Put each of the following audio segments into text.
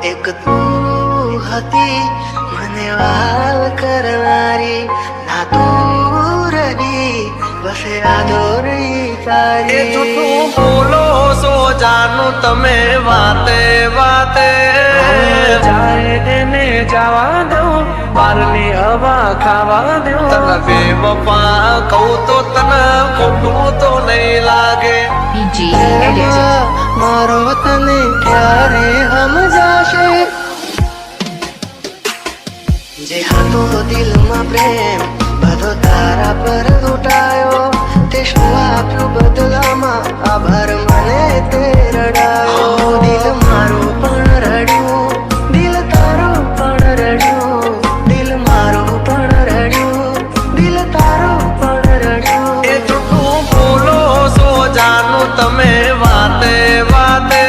એક તું હતી મને વાલ કરનારી ના તું રડી બસ યાદો રહી તારી જૂઠું બોલો છો જાનું તમે વાતે વાતે જાય એને જવા દઉં બારની હવા ખાવા દઉં તને બેવફા કહું તો તને ખોટું તો નહીં લાગે PG Edit. મારો તને ક્યારે સમજાશે જે હતો દિલમાં પ્રેમ બધો તારા પર લૂંટાયો તે શું આપ્યું બદલામાં આભાર મને તે રડાયો દિલ મારું પણ રડ્યું દિલ તારું પણ રડ્યું દિલ મારું પણ રડ્યું દિલ તારું પણ રડ્યું એ જૂઠું બોલો છો જાનું તમે વાતે વાતે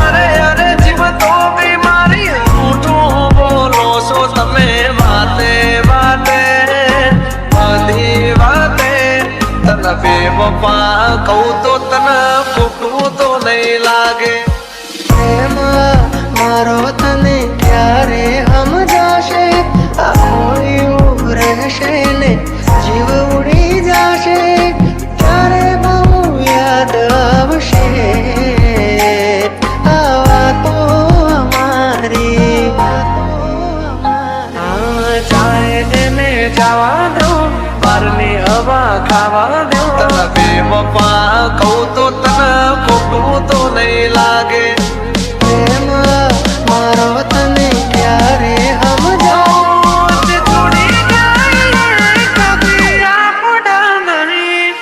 અરે અરે જીવ તો બીમારી જૂઠું બોલો છો તમે વાતે વાતે બધી વાતે તને બેવફા કહું તો તને ખોટું તો નહીં લાગે પ્રેમ મારો તને ક્યારે સમજાશે આ ખોયું રહેશે ને જીવ ઉડી જશે ત્યારે બહુ યાદ આવશે આ વાતો અમારી જાય એને જવા દઉં બારની હવા ખાવા દઉં તને બેવફા કહું તો તને ખોટું તો નહીં લાગે પ્રેમ મારો તને ક્યારે સમજાશે છોડી જાય કદી આપડા નહીં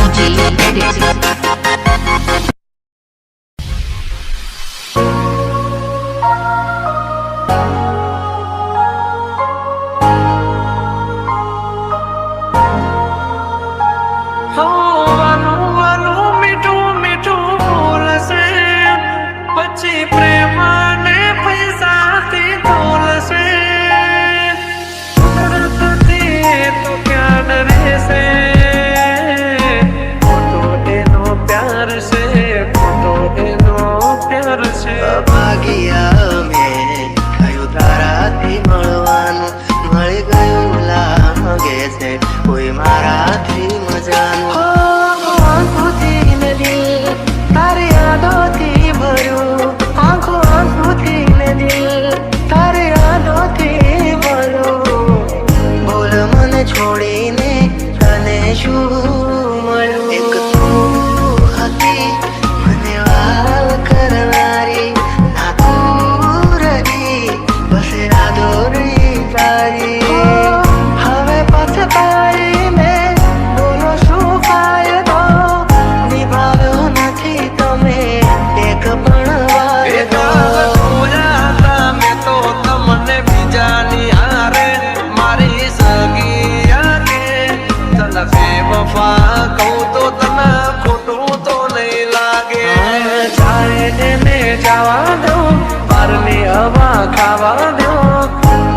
PG Edit. વાલું વાલું મીઠું મીઠું બોલશે પછી પ્રેમ ને પૈસાથી તોલશે કુદરતથી તો ક્યાં રહેશે ખોટો એનો પ્યાર છે ખોટો એનો પ્યાર છે ભાગ્યા મેં કયું તારાથી મળવાનું મળી ગયું લાગે છે કોઈ મારાથી મજાનું આંખોથી નદી તારી યાદોથી ભર્યું આંખોથી નદી તારી યાદોથી ભર્યું બોલ મને છોડીને તને શું મળ્યું એક તું હતી મને વાલ કરનારી ના તું રહી બસ યાદો રહી તારી હવે પછતાઈને બોલો શું ફાયદો નિભાવ્યો નથી તમે એક પણ વાયદો જોયા હતા મેં તો તમને બીજાની હારે મારી સગી આગે તને બેવફા કહું તો તને ખોટું તો નહીં લાગે જાય એને જવા દઉં બારની હવા ખાવા દઉં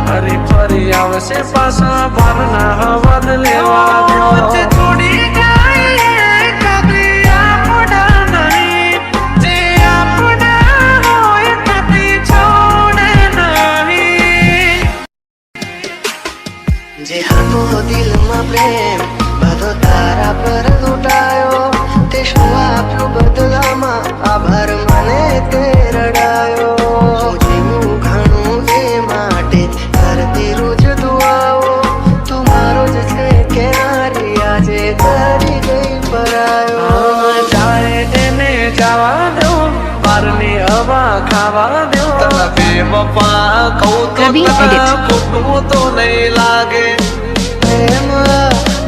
ફરી ફરી આવશે પાછા બારના હવા લેવા દઉં છોડી જાય કદી આપડા નહીં જે આપડા હોય કદી છોડે નહીં જે હતો દિલમાં પ્રેમ બધો તારા પર લૂંટાયો તે શું આપ્યું બદલામાં આભાર મને તે રડાયો હું જીવું ઘણું એ માટે કરતી રોજ દુઆઓ તું મારો જ છે કે નારી આજે કરી ગઈ પરાયો જાય એને જવા દઉં બારની હવા ખાવા દઉં તને બેવફા કહું તો Praveen તને Edit. ખોટું તો નહીં લાગે પ્રેમ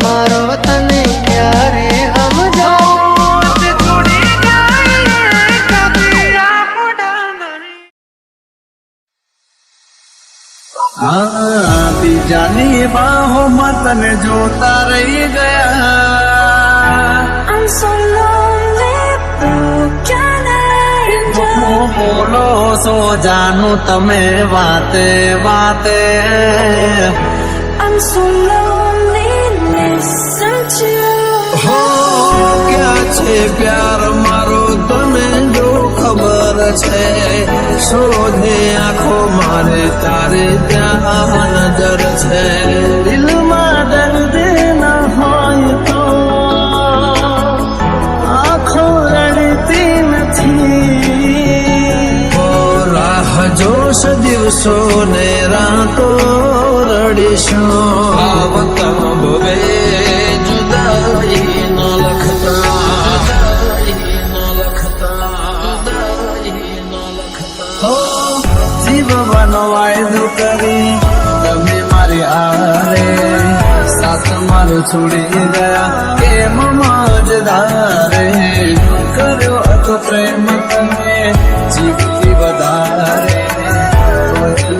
મારો તને ક્યારે સમજાશે છોડી જાય કદી આપડા નહીં બીજાની બાહોમાં તને જોતા રહી ગયા I'm so lonely, broken and બોલો છો જાનું તમે વાતે વાતે I'm so lonely, listen to હો ક્યાં છે પ્યાર મારો તને જો ખબર છે શોધે આંખો મારે તારે ત્યાં નજર છે દિલમાં દર્દ ન હોય તો આંખો રડતી નથી રાહ જોશ દિવસો ને રાતો રડીશું આવતા ભવે જુદાઈ ન લખતા જીવવાનો વાયદો કરી તમે મારી આરે સાથ મારું છોડી ગયા કેમ મજદારે કર્યો હતો પ્રેમ તમે જીવથી વધારે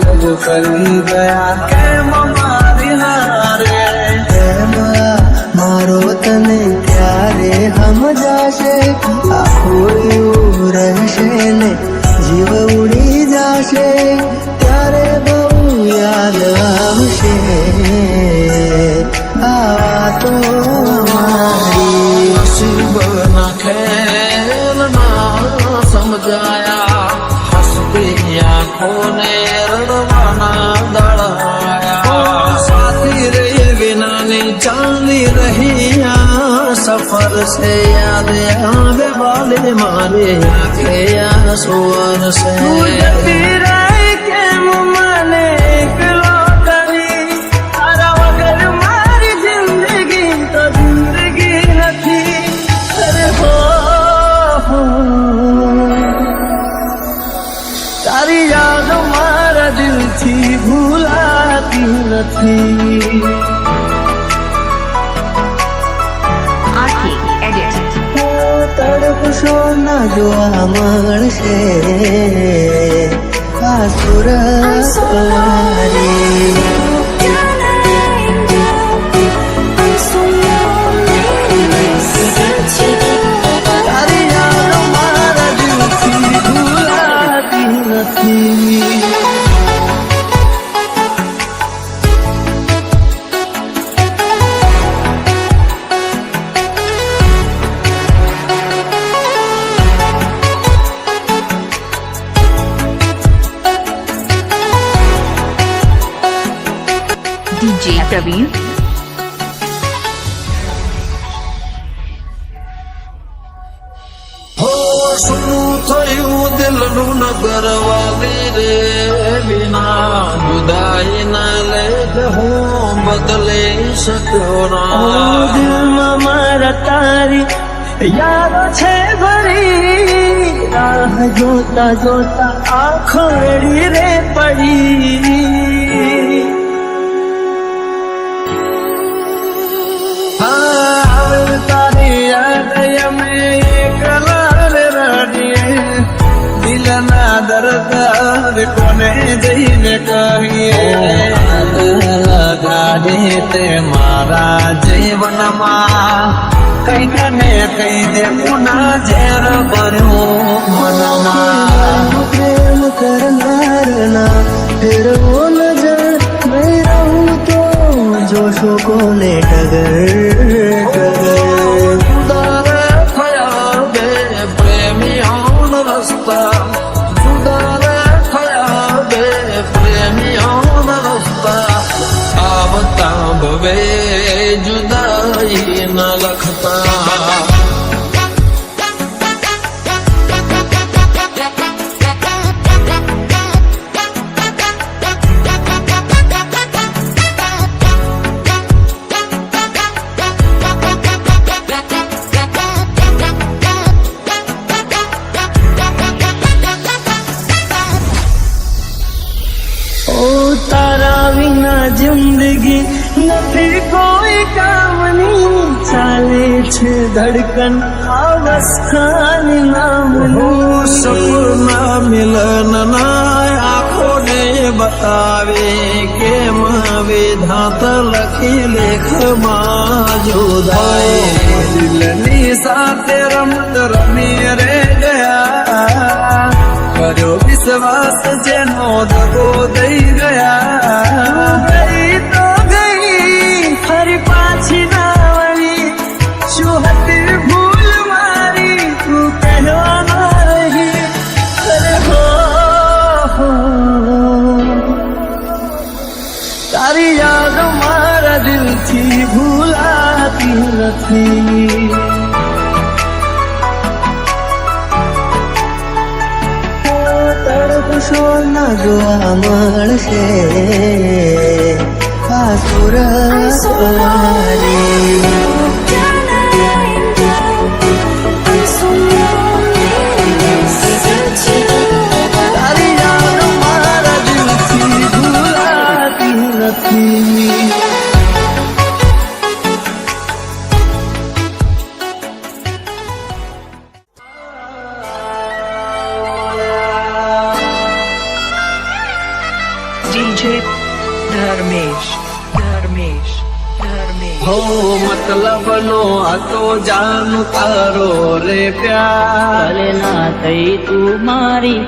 રજૂ કરી ગયા કેમ મારી હારે એમાં મારો તને ક્યારે સમજાશે આખું એવું રહેશે ને જીવ ઉડી જશે ત્યારે બહુ યાદ આવશે આ તો મારી નસીબના ખેલ ના સમજાયા હસતી આંખોને રડવાના દળાયા સાથી રહી વિનાની ચાલી રહી આ સફર છે યાદ આવે વાલે મારે આંખે આ સુવર છે કેમ મને એકલો કરી તારા વગર મારી જિંદગી તો જિંદગી નથી અરે હો તારી યાદ મારા દિલથી ભૂલાતી નથી Arthi Edit. તડપશો ના જોવા મળશે આ સુરત વાળી I'm so lonely, listen to તારી યાદ મારા દિલથી ભૂલાતી નથી DJ Praveen. હો શું થયું દિલનું નગર વાલી રે વિના જુદાઈ ના લેખ હું બદલી શક્યો ના દિલમાં મારા તારી યાદો છે ભરી રાહ જોતા જોતા આંખો રડી રે પડી આવે તારી યાદ અમે એકલા રડીએ દિલના દર્દ કોને જઈને કહીએ લગાડી તે મારા જીવનમાં કઈક ને કઈ દે પુના ઝેર ભર્યું મનમાં પ્રેમ કરનારના ફેરવો નજર નહીં રહું તો જોશો કોને ટગર ટગર જુદારે થયા બે પ્રેમીઓનો રસ્તા જુદારે થયા બે પ્રેમીઓનો રસ્તા આવતા ભવે જુદાઈ ન લખતા તારા વિના જિંદગી નથી કોઈ કામની ચાલે છે ધડકન અવસ્થાની નામની સપના મિલનના આંખોને બતાવે કેમ વિધાત લખી લેખમાં જુદાઈ દિલની સાથે રમત રમી રે ગયા કર્યો વિશ્વાસ જેનો દગો દઈ ગયા ગઈ તો ગઈ ફરી પાછી ના વળી શું હતી ભૂલ મારી તું કહેવા ના રહી અરે હો તારી યાદ મારા દિલથી ભૂલાતી નથી તડપશો ના જોવા મળશે આ સુરત વાળી I'm so lonely, searching. તારી યાદ મારા દિલથી ભૂલાતી નથી DJ Dharmesh. હો મતલબ નો હતો જાનું તારો રે પ્યાર ભલે ના થઈ તું મારી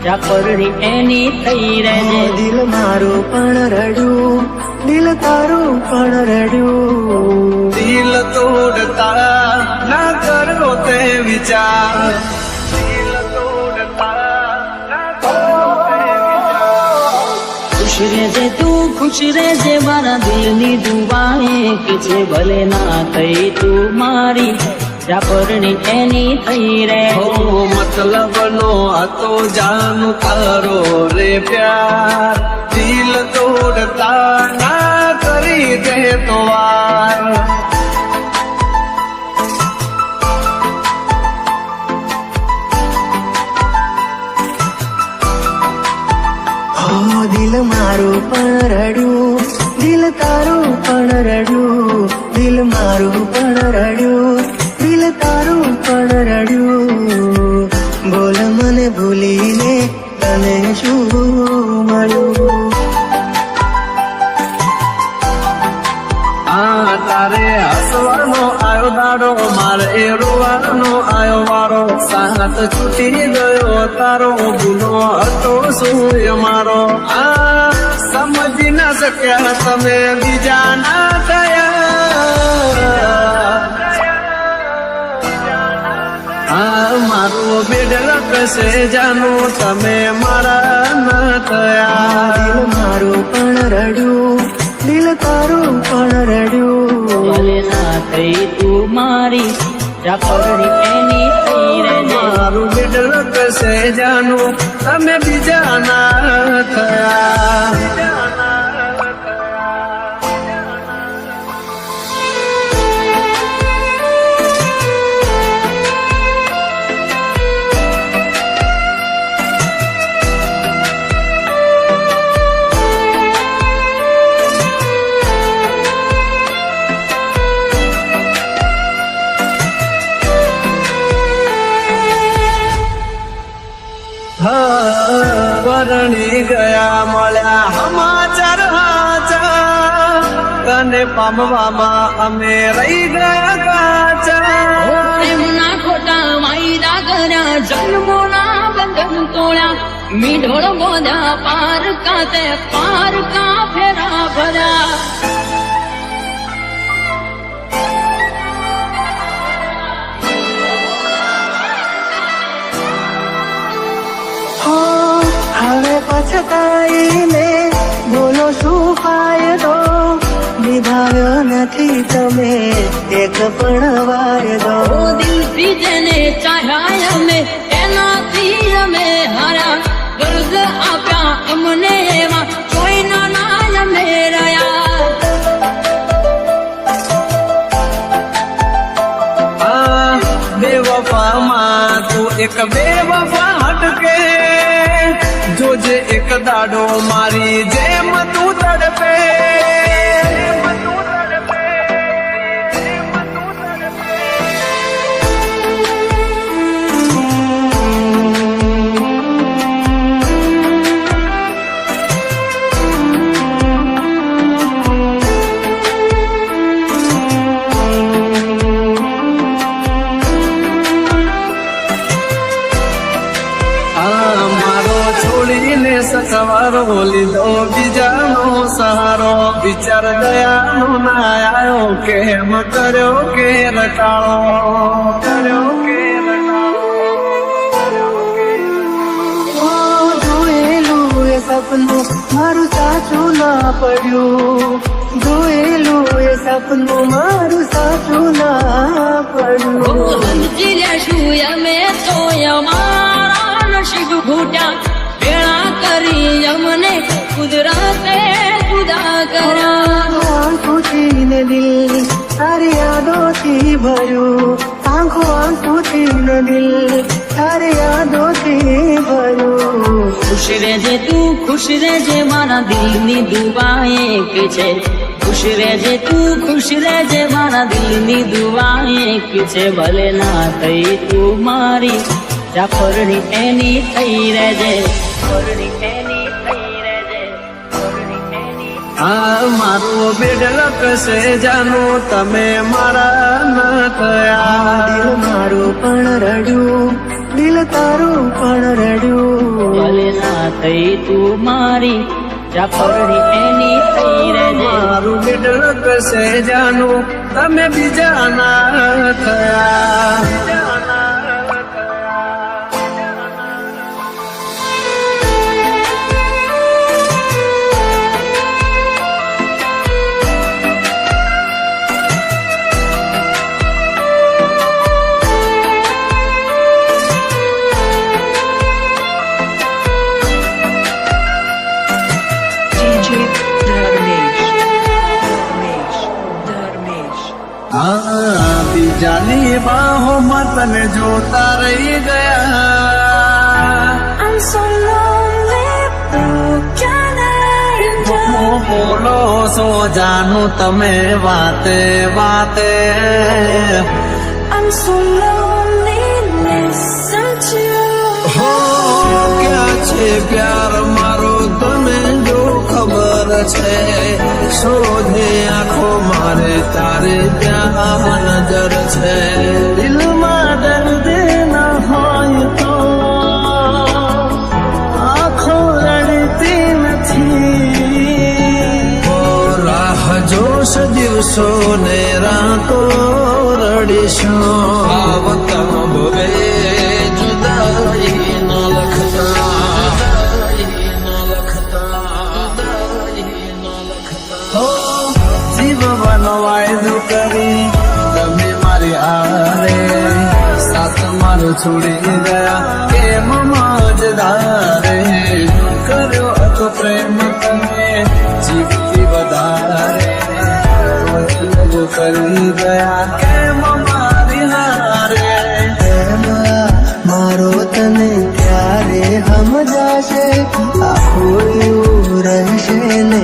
ચાકરણી એની થઈ રહેજે દિલ મારું પણ રડ્યું દિલ તારું પણ રડ્યું દિલ તોડતા ના કરો તે વિચાર દિલ તોડતા ના કરો તે વિચાર ખુશ રહેજે તું ખુશ રહેજે મારા દિલની દુઆએ કે છે ભલે ના થઈ તું મારી ચાકરણી એની થઈ રહે હો મતલબ નો હતો જાનું તારો રે પ્યાર દિલ તોડતા ના કરી દે તો વાર હો દિલ મારું પણ રડ્યું દિલ તારું પણ રડ્યું દિલ મારું પણ રડ્યું દિલ તારું પણ રડ્યું બોલ મને ભૂલીને તને શું મળ્યું તારે હસવાનો આયો દાડો મારે રોવાનો આયો વારો સાથ છૂટી ગયો તારો ગુનો હતો શું અમારો સમજી ના શક્યા તમે બીજા ના થયા મારો બેડલ કશે જાનું તમે મારા ના થયા દિલ મારું પણ રડ્યું દિલ તારું પણ રડ્યું ભલે ના થઈ તું મારી ચાકરણી એની થઈ રહેજે મારું બેડલ કશે જાનું તમે બીજા ના થયા પરણી ગયા મળ્યા સમાચાર હાચા તને પામવામાં અમે રહી ગયા કાચા પ્રેમના ખોટા વાયદા કર્યા જન્મોના બંધન તોડ્યા મીઢોળ બોધા પાર કાતે પાર કા ફેરા ભર્યા હો હવે પછતાઈને બોલો શું ફાયદો નિભાવ્યો નથી તમે એક પણ વાયદો ઓ દિલથી જેને ચાહ્યા અમે એનાથી અમે હાર્યા વર્ગ આપ્યા અમને એવા કોઈના ના અમે રહ્યા બેવફામાં તું એક બેવફા હટકે જોજે એક દાડો મારી જેમ તું તડપે સવારો લીધો બીજાનો સહારો વિચાર દયાનો ના આવ્યો કેમ કર્યો કે રટાળો કર્યો કે જોયેલું એ સપનું મારું સાચું ના પડ્યું જોયેલું એ સપનું મારું સાચું ના પડ્યું સમજી લેશું અમે તો અમારા નસીબ ઘૂટ્યા ભેળા કરી અમને કુદરતે જુદા કર્યા આંખોથી દિલ તારી યાદોથી ભર્યું આંખોથી દિલ તારી યાદોથી ભર્યું ખુશ રહેજે તું ખુશ રહેજે મારા દિલની દુઆ એક છે ખુશ રહેજે તું ખુશ રહેજે મારા દિલની દુઆ એક છે ભલે ના થઈ તું મારી જાફરની એની થઈ રહેજે ફરની એની થઈ રહેજે ફરની એની આ મારું બેડલ કશે જાનું તમે મારા ન થયા દિલ મારું પણ રડ્યું દિલ તારું પણ રડ્યું ભલે ના થઈ તું મારી જાફરની એની થઈ રહેજે મારું બેડલ કશે જાનું તમે બીજા ના થયા DJ Dharmesh. બીજાની બાહોમાં તને જોતા રહી ગયા I'm so lonely, broken and down. બોલો સો જાનું તમે વાતે વાતે I'm so lonely, listen to હો ક્યાં છે પ્યાર મારો તને જો ખબર છે શોધે આંખો મારે તારે ત્યાં નજર છે દિલમાં દર્દ ન હોય તો આંખો રડતી નથી ઓ રાહ જોશ દિવસો ને રાતો રડીશું આવતમ ભવે જુદાઈ ન લખતા જીવવાનો વાયદો કરી તમે મારી આરે સાથ મારો છોડી ગયા કેમ મજદારે કર્યો હતો પ્રેમ તમે જીવતી વધારે લગો કરી ગયા કેમ મારી હારે એમાં મારો તને ક્યારે સમજાશે આખું એવું રહેશે ને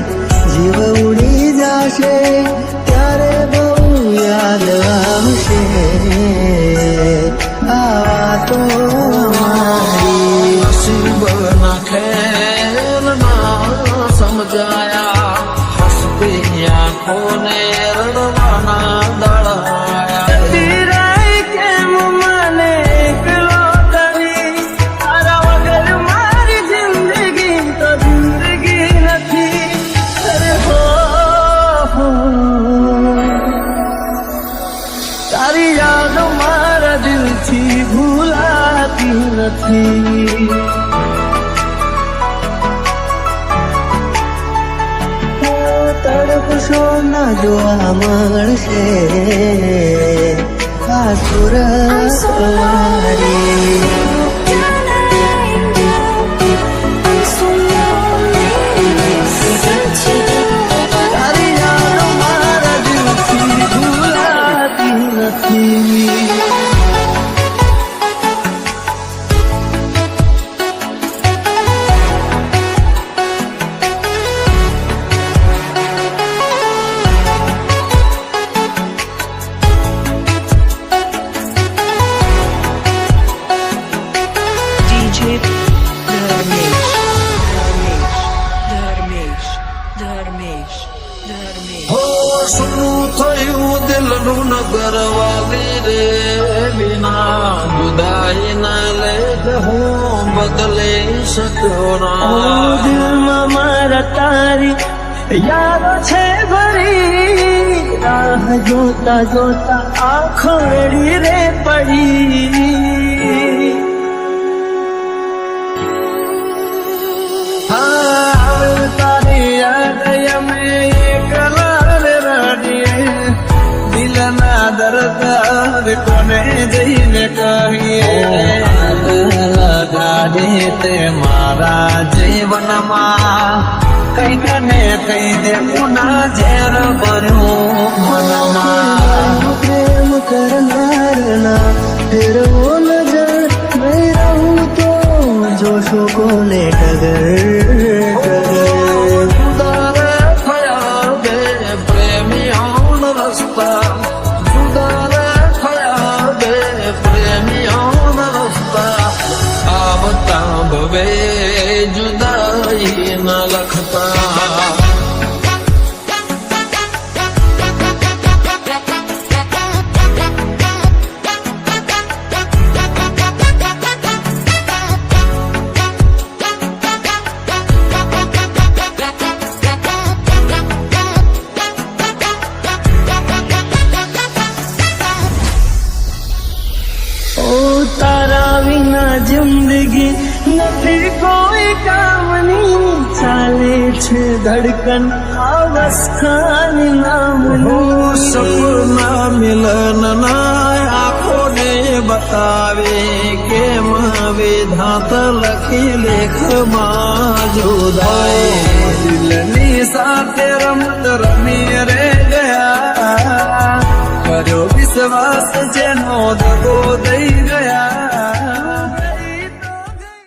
જીવ ઉડી જશે ત્યારે બહુ યાદ આવશે આ તો મારી નસીબના ખેલ ના સમજાયા હસતી આંખોને રડવાના દળાયા પીરાય કેમ મને એકલો કરી તારા વગર મારી જિંદગી તો જિંદગી નથી અરે હો તારી યાદ મારા દિલથી ભૂલાતી નથી તડપશો ના જોવા મળશે આ સુરત મારી broken and down. I'm so lonely, listen to તારી યાદ મારા દિલથી ભૂલાતી નથી નગરવાલી રે વિના જુદાઈ ના લે હું બદલી શક્યો ના દિલમાં મારા તારી યાદો છે ભરી રાહ જોતા જોતા આંખો વેડી રે પડી તારી યાદ અમે એકલા રડીએ દિલના દર્દ કોને જઈને કહીએ લગાડે તે મારા જીવનમાં કઈક ને કઈ દે પુના ઝેર ભર્યું મનમાં પ્રેમ કરનારના ફેરવો નજર નહીં રહું તો જોશો કોને ટગર જુદારે થયા બે પ્રેમીઓનો રસ્તા જુદારે થયા બે પ્રેમીઓનો રસ્તા આવતા ભવે જુદાઈ ન લખતા તારા વિના જિંદગી નથી કોઈ કામની ચાલે છે ધડકન અવસ્થાની નામનું સપના મિલનના આંખોને બતાવે કેમ વિધાત લખી લેખમાં જુદાઈ દિલની સાથે રમત રમી રે ગયા કર્યો વિશ્વાસ જેનો દગો દઈ ગયા